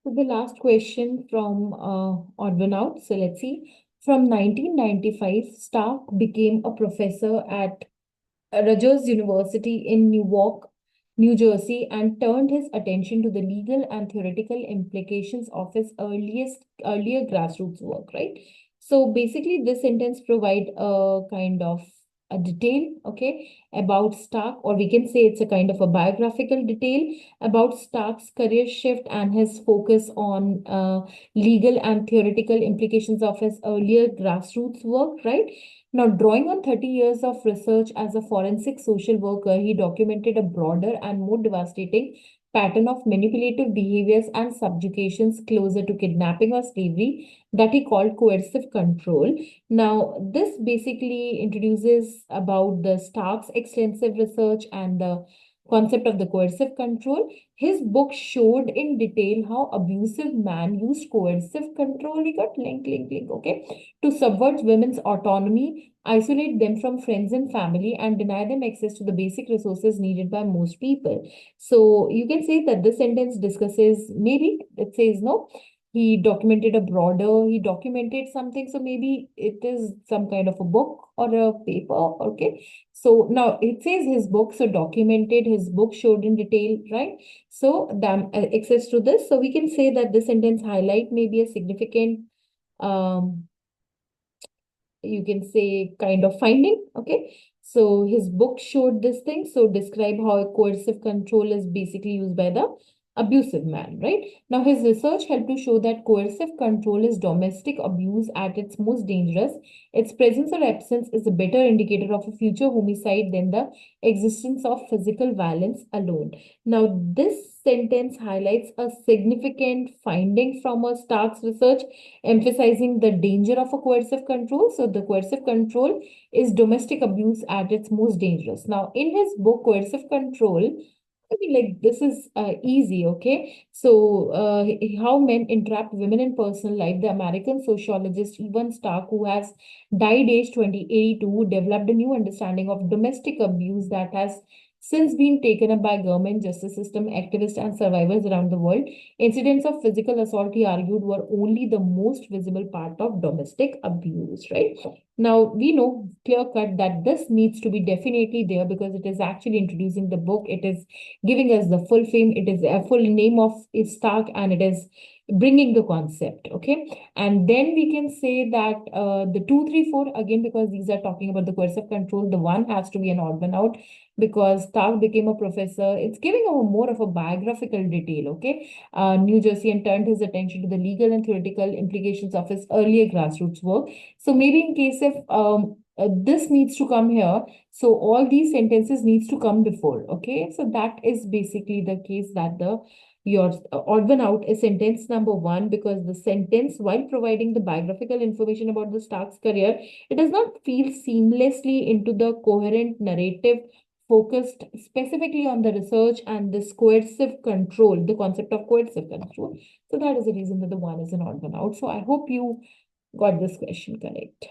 So the last question from Odd So let's see. From 1995, Stark became a professor at Rutgers University in Newark, New Jersey, and turned his attention to the legal and theoretical implications of his earlier grassroots work, right? So basically, this sentence provide a kind of a detail, okay, about Stark, or we can say it's a kind of a biographical detail about Stark's career shift and his focus on legal and theoretical implications of his earlier grassroots work, right? Now, drawing on 30 years of research as a forensic social worker, he documented a broader and more devastating pattern of manipulative behaviors and subjugations closer to kidnapping or slavery that he called coercive control. Now, this basically introduces about the Stark's extensive research and the concept of the coercive control. His book showed in detail how abusive man used coercive control. We got link, okay, to subvert women's autonomy, isolate them from friends and family, and deny them access to the basic resources needed by most people. So you can say that this sentence discusses, maybe it says no. He documented something. So maybe it is some kind of a book or a paper. Okay. So now it says his book, so documented, his book showed in detail, right? So access to this. So we can say that this sentence highlight maybe a significant you can say kind of finding. Okay. So his book showed this thing. So describe how coercive control is basically used by the abusive man, right? Now his research helped to show that coercive control is domestic abuse at its most dangerous. Its presence or absence is a better indicator of a future homicide than the existence of physical violence alone. Now this sentence highlights a significant finding from a Stark's research emphasizing the danger of a coercive control. So the coercive control is domestic abuse at its most dangerous. Now, in his book, Coercive Control, I mean, like this is easy, okay? So, how men entrap women in personal life. The American sociologist Evan Stark, who has died age 2082, developed a new understanding of domestic abuse that has since been taken up by government, justice system, activists, and survivors around the world. Incidents of physical assault, he argued, were only the most visible part of domestic abuse, right? Now, we know clear cut that this needs to be definitely there because it is actually introducing the book. It is giving us the full fame. It is a full name of Stark and it is bringing the concept. Okay. And then we can say that the 2, 3, 4, again, because these are talking about the coercive control, the one has to be an odd one out because Stark became a professor. It's giving a more of a biographical detail. Okay. New Jersey and turned his attention to the legal and theoretical implications of his earlier grassroots work. So maybe in case if this needs to come here, so all these sentences needs to come before. Okay, so that is basically the case that the your odd one out is sentence number one because the sentence, while providing the biographical information about the Stark's career, it does not feel seamlessly into the coherent narrative focused specifically on the research and this coercive control, the concept of coercive control. So that is the reason that the one is an odd one out. So I hope you got this question correct.